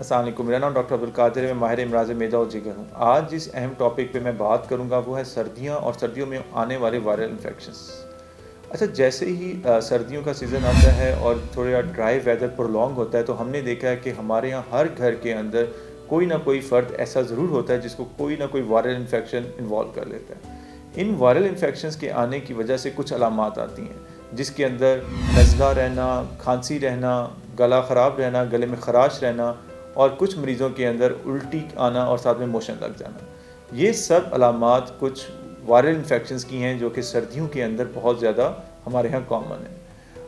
अस्सलाम वालेकुम, मेरा नाम डॉक्टर अब्दुल कादिर है, मैं माहिर अमराज़ मैदा और जिगर हूँ। आज जिस अहम टॉपिक पे मैं बात करूँगा वो है सर्दियाँ और सर्दियों में आने वाले वायरल इन्फेक्शंस। अच्छा, जैसे ही सर्दियों का सीज़न आता है और थोड़ा ड्राई वेदर प्रोलॉन्ग होता है, तो हमने देखा है कि हमारे यहाँ हर घर के अंदर कोई ना कोई फ़र्द ऐसा ज़रूर होता है जिसको कोई ना कोई वायरल इन्फेक्शन इन्वॉल्व कर लेता है। इन वायरल इन्फेक्शंस के आने की वजह से कुछ अलामात आती हैं, जिसके अंदर नज़ला रहना, खांसी रहना, गला ख़राब रहना, गले में ख़राश रहना और कुछ मरीज़ों के अंदर उल्टी आना और साथ में मोशन लग जाना। ये सब अलामात कुछ वायरल इन्फेक्शंस की हैं जो कि सर्दियों के अंदर बहुत ज़्यादा हमारे यहाँ कॉमन है।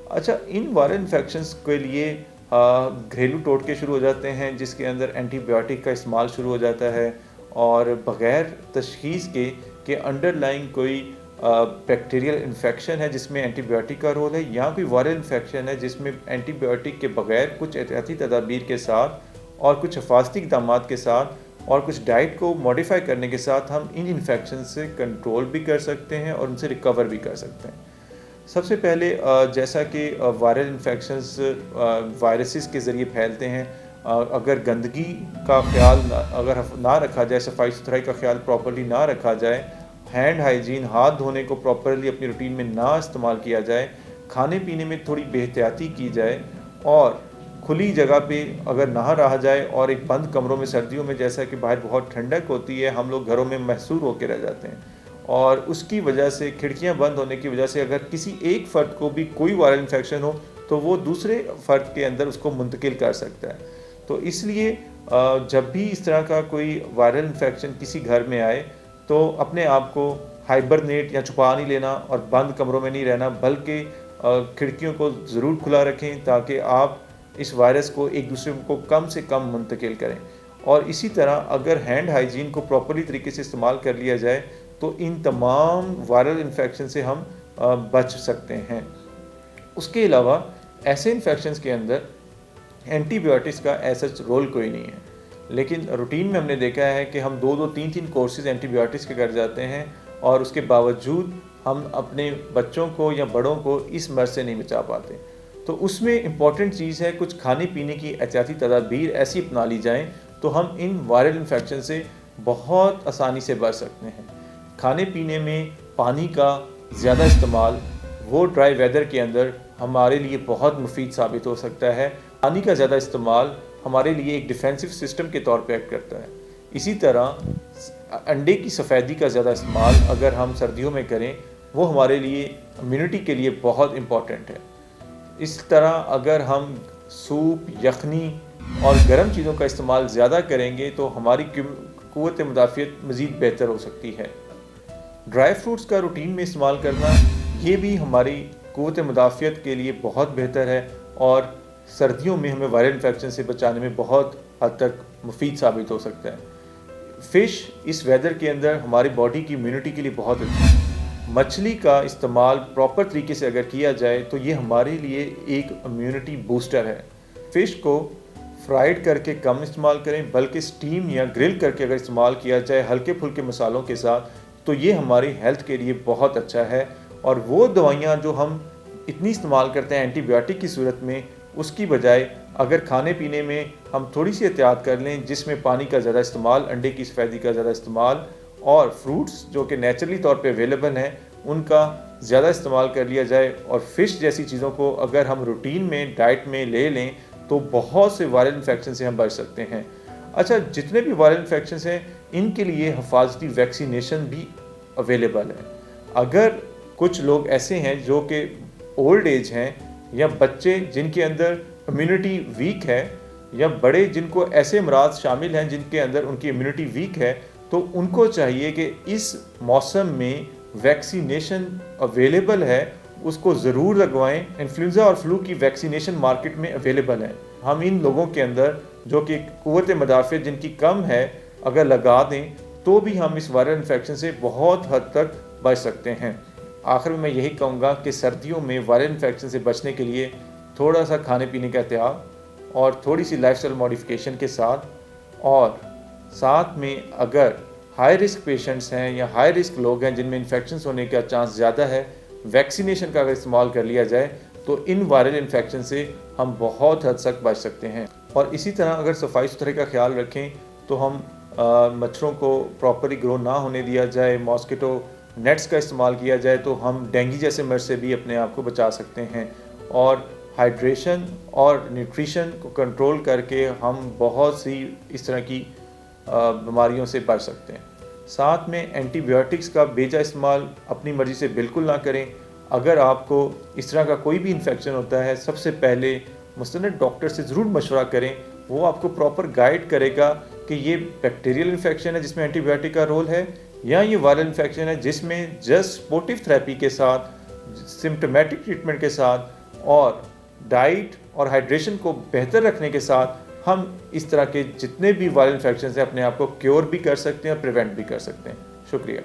अच्छा, इन वायरल इन्फेक्शंस के लिए घरेलू टोटके शुरू हो जाते हैं, जिसके अंदर एंटीबायोटिक का इस्तेमाल शुरू हो जाता है और बग़ैर तशख़ीस के अंडरलाइंग कोई बैक्टीरियल इन्फेक्शन है जिसमें एंटीबायोटिक का रोल है, या कोई वायरल इन्फेक्शन है जिसमें एंटीबायोटिक के बगैर कुछ एहतियाती तदाबीर के साथ और कुछ हिफाजती इक़दामात के साथ और कुछ डाइट को मॉडिफाई करने के साथ हम इन इन्फेक्शन से कंट्रोल भी कर सकते हैं और उनसे रिकवर भी कर सकते हैं। सबसे पहले जैसा कि वायरल इन्फेक्शंस वायरसेस के ज़रिए फैलते हैं, अगर गंदगी का ख्याल अगर ना रखा जाए, सफाई सुथराई का ख्याल प्रॉपर्ली ना रखा जाए, हैंड हाइजीन, हाथ धोने को प्रॉपर्ली अपनी रूटीन में ना इस्तेमाल किया जाए, खाने पीने में थोड़ी बेहतियाती की जाए और खुली जगह पे अगर ना रहा जाए और एक बंद कमरों में सर्दियों में जैसा कि बाहर बहुत ठंडक होती है, हम लोग घरों में महसूर होकर रह जाते हैं और उसकी वजह से खिड़कियां बंद होने की वजह से अगर किसी एक फ़र्द को भी कोई वायरल इन्फेक्शन हो तो वो दूसरे फ़र्द के अंदर उसको मुंतकिल कर सकता है। तो इसलिए जब भी इस तरह का कोई वायरल इन्फेक्शन किसी घर में आए तो अपने आप को हाइबरनेट या छुपा नहीं लेना और बंद कमरों में नहीं रहना, बल्कि खिड़कियों को ज़रूर खुला रखें ताकि आप इस वायरस को एक दूसरे को कम से कम मुंतकिल करें। और इसी तरह अगर हैंड हाइजीन को प्रॉपर्ली तरीके से इस्तेमाल कर लिया जाए तो इन तमाम वायरल इन्फेक्शन से हम बच सकते हैं। उसके अलावा ऐसे इन्फेक्शंस के अंदर एंटीबायोटिक्स का ऐसा रोल कोई नहीं है, लेकिन रूटीन में हमने देखा है कि हम 2-2, 3-3 कोर्सेज एंटीबायोटिक्स के कर जाते हैं और उसके बावजूद हम अपने बच्चों को या बड़ों को इस मर्ज़ से नहीं बचा पाते। तो उसमें इम्पॉर्टेंट चीज़ है कुछ खाने पीने की एहतियाती तदाबीर ऐसी अपना ली जाएँ तो हम इन वायरल इन्फेक्शन से बहुत आसानी से बच सकते हैं। खाने पीने में पानी का ज़्यादा इस्तेमाल वो ड्राई वेदर के अंदर हमारे लिए बहुत मुफीद साबित हो सकता है। पानी का ज़्यादा इस्तेमाल हमारे लिए एक डिफेंसिव सिस्टम के तौर पे एक्ट करता है। इसी तरह अंडे की सफ़ेदी का ज़्यादा इस्तेमाल अगर हम सर्दियों में करें वो हमारे लिए इम्यूनिटी के लिए बहुत इम्पॉर्टेंट है। इस तरह अगर हम सूप, यखनी और गर्म चीज़ों का इस्तेमाल ज़्यादा करेंगे तो हमारी क़ुव्वत मुदाफ़ियत मज़ीद बेहतर हो सकती है। ड्राई फ्रूट्स का रूटीन में इस्तेमाल करना ये भी हमारी क़ुव्वत मुदाफ़ियत के लिए बहुत बेहतर है और सर्दियों में हमें वायरल इन्फेक्शन से बचाने में बहुत हद तक मुफीद साबित हो सकता है। फ़िश इस वेदर के अंदर हमारी बॉडी की इम्यूनिटी के लिए बहुत अच्छा है। मछली का इस्तेमाल प्रॉपर तरीके से अगर किया जाए तो ये हमारे लिए एक इम्यूनिटी बूस्टर है। फ़िश को फ्राइड करके कम इस्तेमाल करें, बल्कि स्टीम या ग्रिल करके अगर इस्तेमाल किया जाए हल्के फुल्के मसालों के साथ तो ये हमारी हेल्थ के लिए बहुत अच्छा है। और वो दवाइयाँ जो हम इतनी इस्तेमाल करते हैं एंटीबायोटिक की सूरत में, उसकी बजाय अगर खाने पीने में हम थोड़ी सी एहतियात कर लें जिसमें पानी का ज़्यादा इस्तेमाल, अंडे की सफ़ेदी का ज़्यादा इस्तेमाल और फ्रूट्स जो कि नेचुरली तौर पे अवेलेबल हैं उनका ज़्यादा इस्तेमाल कर लिया जाए और फ़िश जैसी चीज़ों को अगर हम रूटीन में डाइट में ले लें तो बहुत से वायरल इन्फेक्शन से हम बच सकते हैं। अच्छा, जितने भी वायरल इन्फेक्शन हैं इनके लिए हिफाजती वैक्सीनेशन भी अवेलेबल है। अगर कुछ लोग ऐसे हैं जो कि ओल्ड एज हैं या बच्चे जिनके अंदर इम्यूनिटी वीक है या बड़े जिनको ऐसे अमराज शामिल हैं जिनके अंदर उनकी इम्यूनिटी वीक है, तो उनको चाहिए कि इस मौसम में वैक्सीनेशन अवेलेबल है उसको ज़रूर लगवाएं। इन्फ्लुएंजा और फ्लू की वैक्सीनेशन मार्केट में अवेलेबल है। हम इन लोगों के अंदर जो कि क़ुव्वत मुदाफ़ियत जिनकी कम है अगर लगा दें तो भी हम इस वायरल इन्फेक्शन से बहुत हद तक बच सकते हैं। आखिर में मैं यही कहूँगा कि सर्दियों में वायरल इन्फेक्शन से बचने के लिए थोड़ा सा खाने पीने का एहतियात और थोड़ी सी लाइफस्टाइल मॉडिफिकेशन के साथ में अगर हाई रिस्क पेशेंट्स हैं या हाई रिस्क लोग हैं जिनमें इन्फेक्शंस होने का चांस ज़्यादा है, वैक्सीनेशन का अगर इस्तेमाल कर लिया जाए तो इन वायरल इन्फेक्शन से हम बहुत हद तक बच सकते हैं। और इसी तरह अगर सफाई सुथरे का ख्याल रखें तो हम मच्छरों को प्रॉपरली ग्रो ना होने दिया जाए, मॉस्किटो नेट्स का इस्तेमाल किया जाए, तो हम डेंगू जैसे मर्ज से भी अपने आप को बचा सकते हैं। और हाइड्रेशन और न्यूट्रिशन को कंट्रोल करके हम बहुत सी इस तरह की बीमारियों से बच सकते हैं। साथ में एंटीबायोटिक्स का बेजा इस्तेमाल अपनी मर्ज़ी से बिल्कुल ना करें। अगर आपको इस तरह का कोई भी इन्फेक्शन होता है, सबसे पहले मुस्तनद डॉक्टर से ज़रूर मशवरा करें। वो आपको प्रॉपर गाइड करेगा कि ये बैक्टीरियल इन्फेक्शन है जिसमें एंटीबायोटिक का रोल है, या ये वायरल इन्फेक्शन है जिसमें जस्ट सपोर्टिव थेरेपी के साथ, सिम्टोमेटिक ट्रीटमेंट के साथ और डाइट और हाइड्रेशन को बेहतर रखने के साथ हम इस तरह के जितने भी वायरल इन्फेक्शन हैं अपने आप को क्योर भी कर सकते हैं और प्रिवेंट भी कर सकते हैं। शुक्रिया।